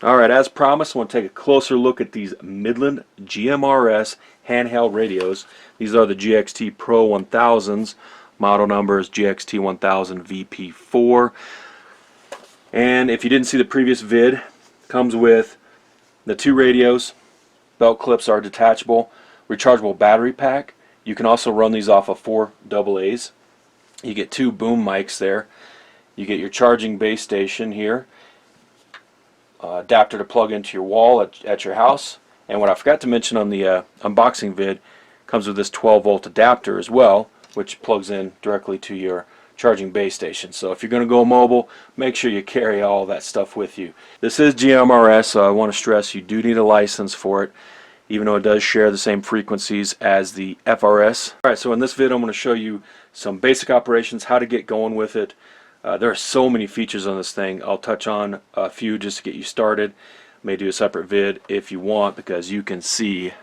Alright, as promised, I want to take a closer look at these Midland GMRS handheld radios. These are the GXT Pro 1000s. Model number is GXT1000 VP4. And if you didn't see the previous vid, comes with the two radios. Belt clips are detachable. Rechargeable battery pack. You can also run these off of 4 AA's. You get 2 boom mics there. You get your charging base station here. Adapter to plug into your wall at your house. And what I forgot to mention on the unboxing vid, comes with this 12-volt adapter as well, which plugs in directly to your charging base station. So if you're going to go mobile, make sure you carry all that stuff with you. This is GMRS, so I want to stress you do need a license for it, even though it does share the same frequencies as the FRS. Alright, so in this video I'm going to show you some basic operations, how to get going with it. There are so many features on this thing. I'll touch on a few just to get you started. May do a separate vid if you want, because you can see,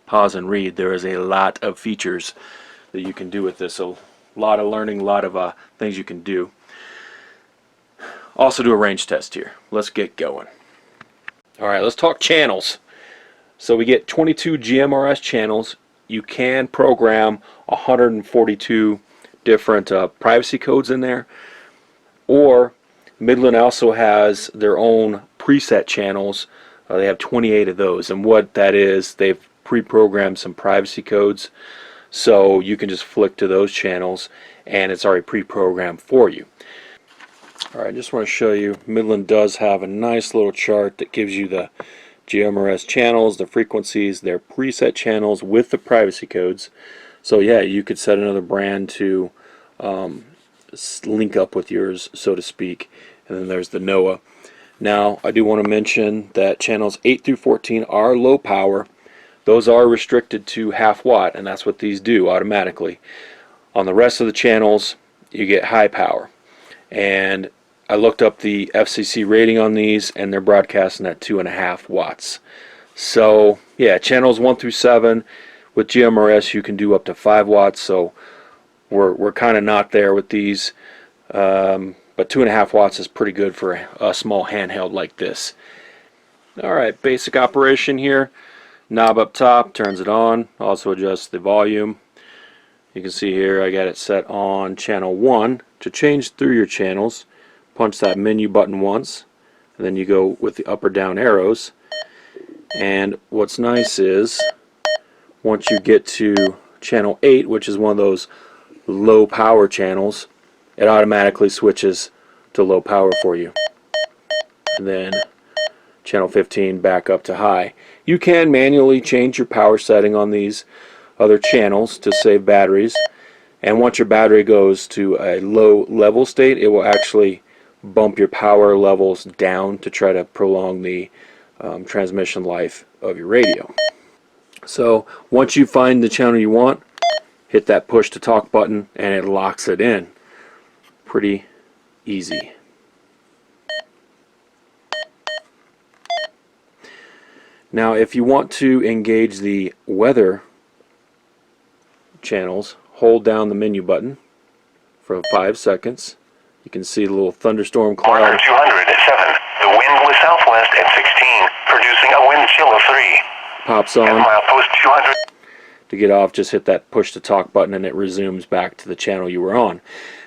pause and read, there is a lot of features that you can do with this. So a lot of learning, a lot of things you can do. Also do a range test here. Let's get going. Alright, let's talk channels. So we get 22 GMRS channels. You can program 142 different privacy codes in there, or Midland also has their own preset channels. They have 28 of those, and what that is, they've pre-programmed some privacy codes, so you can just flick to those channels and it's already pre-programmed for you. Alright, I just want to show you, Midland does have a nice little chart that gives you the GMRS channels, the frequencies, their preset channels with the privacy codes. So yeah, you could set another brand to link up with yours, so to speak. And then there's the NOAA. Now, I do want to mention that channels 8 through 14 are low power. Those are restricted to 1/2 watt, and that's what these do automatically. On the rest of the channels, you get high power. And I looked up the FCC rating on these, and they're broadcasting at 2.5 watts. So, yeah, channels 1 through 7. With GMRS you can do up to 5 watts, so we're kind of not there with these, but 2.5 watts is pretty good for a small handheld like this. Alright, basic operation here. Knob up top turns it on, also adjusts the volume. You can see here I got it set on channel 1. To change through your channels, punch that menu button once, and then you go with the up or down arrows. And what's nice is, once you get to channel 8, which is one of those low power channels, it automatically switches to low power for you. And then channel 15 back up to high. You can manually change your power setting on these other channels to save batteries. And once your battery goes to a low level state, it will actually bump your power levels down to try to prolong the transmission life of your radio. So once you find the channel you want, hit that push to talk button and it locks it in. Pretty easy. Now if you want to engage the weather channels, hold down the menu button for 5 seconds. You can see the little thunderstorm cloud. Marker 200 at 7. The wind was southwest at 16, producing a wind chill of 3. Pops on. Milepost 200. To get off, just hit that push to talk button and it resumes back to the channel you were on.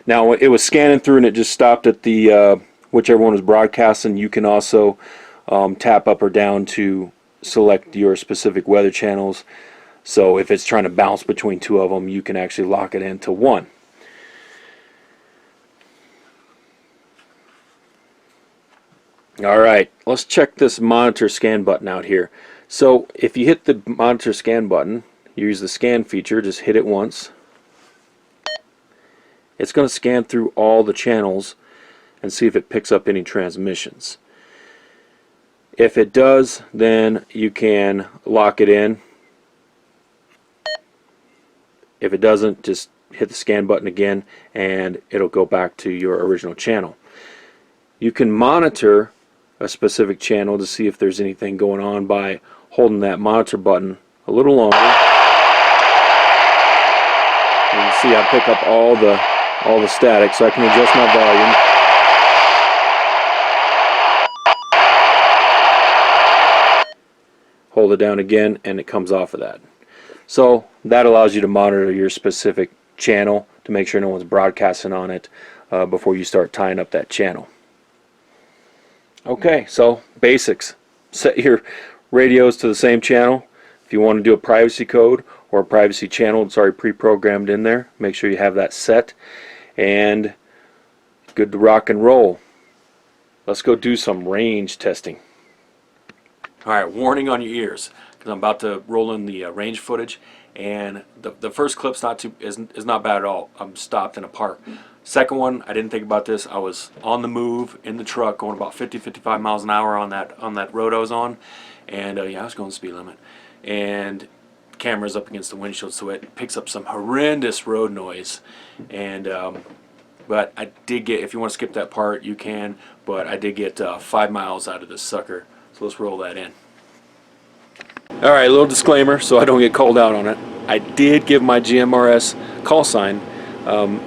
Now it was scanning through and it just stopped at the whichever one was broadcasting. You can also tap up or down to select your specific weather channels. So if it's trying to bounce between 2 of them, you can actually lock it into 1. Alright, let's check this monitor scan button out here. So if you hit the monitor scan button, you use the scan feature, just hit it once. It's going to scan through all the channels and see if it picks up any transmissions. If it does, then you can lock it in. If it doesn't, just hit the scan button again and it'll go back to your original channel. You can monitor a specific channel to see if there's anything going on by holding that monitor button a little longer. You can see I pick up all the static, so I can adjust my volume. hold it down again, and it comes off of that. So that allows you to monitor your specific channel to make sure no one's broadcasting on it before you start tying up that channel. Okay, so basics. Set your radios to the same channel. If you want to do a privacy code or a privacy channel, it's already pre-programmed in there. Make sure you have that set, and good to rock and roll. Let's go do some range testing. Alright, warning on your ears, because I'm about to roll in the range footage, and the first clip's is not bad at all. I'm stopped in a park. Second one, I didn't think about this. I was on the move in the truck going about 50-55 miles an hour on that road I was on, and yeah, I was going speed limit, and the camera's up against the windshield, so it picks up some horrendous road noise. And but I did get, if you want to skip that part, you can, but I did get 5 miles out of this sucker. So let's roll that in. Alright, a little disclaimer so I don't get called out on it. I did give my GMRS call sign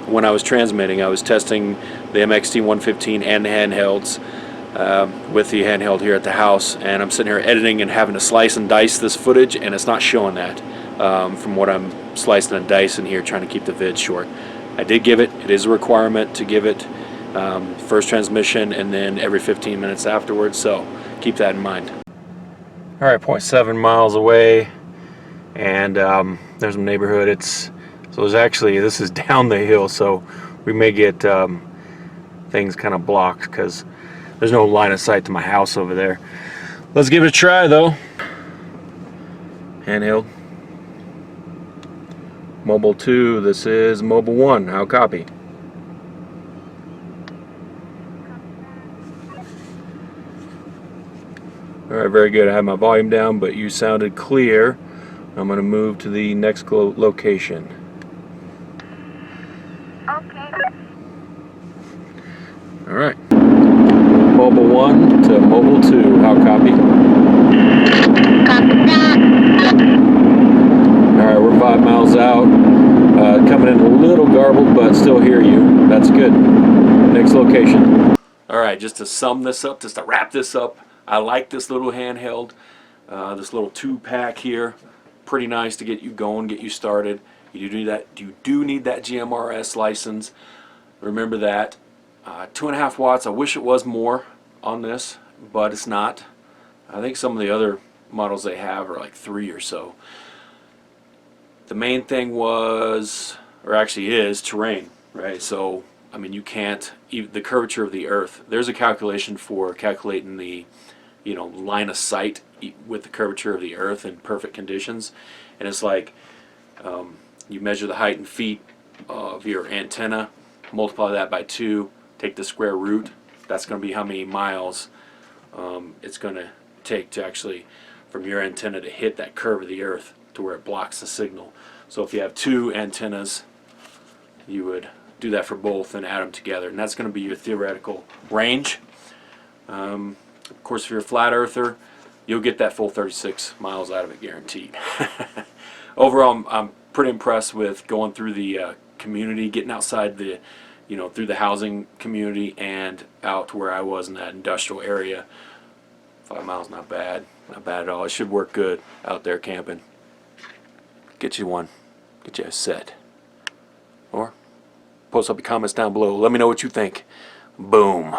when I was transmitting. I was testing the GXT1000 and the handhelds with the handheld here at the house, and I'm sitting here editing and having to slice and dice this footage, and it's not showing that from what I'm slicing and dicing here, trying to keep the vid short. I did give it. It is a requirement to give it first transmission and then every 15 minutes afterwards, so keep that in mind. Alright, 0.7 miles away, and there's a neighborhood. So there's actually, this is down the hill, so we may get things kind of blocked because there's no line of sight to my house over there. Let's give it a try though. Handheld. Mobile 2, this is Mobile 1, how copy? Alright, very good. I have my volume down, but you sounded clear. I'm going to move to the next location. Okay. Alright. Mobile 1 to Mobile 2, how copy? Copy that. Alright, we're 5 miles out. Coming in a little garbled, but still hear you. That's good. Next location. Alright, just to sum this up, just to wrap this up, I like this little handheld, this little 2-pack here. Pretty nice to get you going, get you started. You do need that GMRS license. Remember that. 2.5 watts. I wish it was more on this, but it's not. I think some of the other models they have are like 3 or so. The main thing was, or actually is, terrain, right? So I mean, you can't, the curvature of the earth, there's a calculation for calculating the line of sight with the curvature of the earth in perfect conditions, and it's like you measure the height in feet of your antenna, multiply that by 2, take the square root, that's going to be how many miles it's going to take to actually from your antenna to hit that curve of the earth to where it blocks the signal. So if you have 2 antennas, you would do that for both and add them together, and that's going to be your theoretical range. Of course, if you're a flat earther, you'll get that full 36 miles out of it guaranteed. Overall, I'm pretty impressed with going through the community, getting outside the, through the housing community and out to where I was in that industrial area. 5 miles, not bad at all. It should work good out there camping. Get you one, get you a set, or post up your comments down below. Let me know what you think. Boom.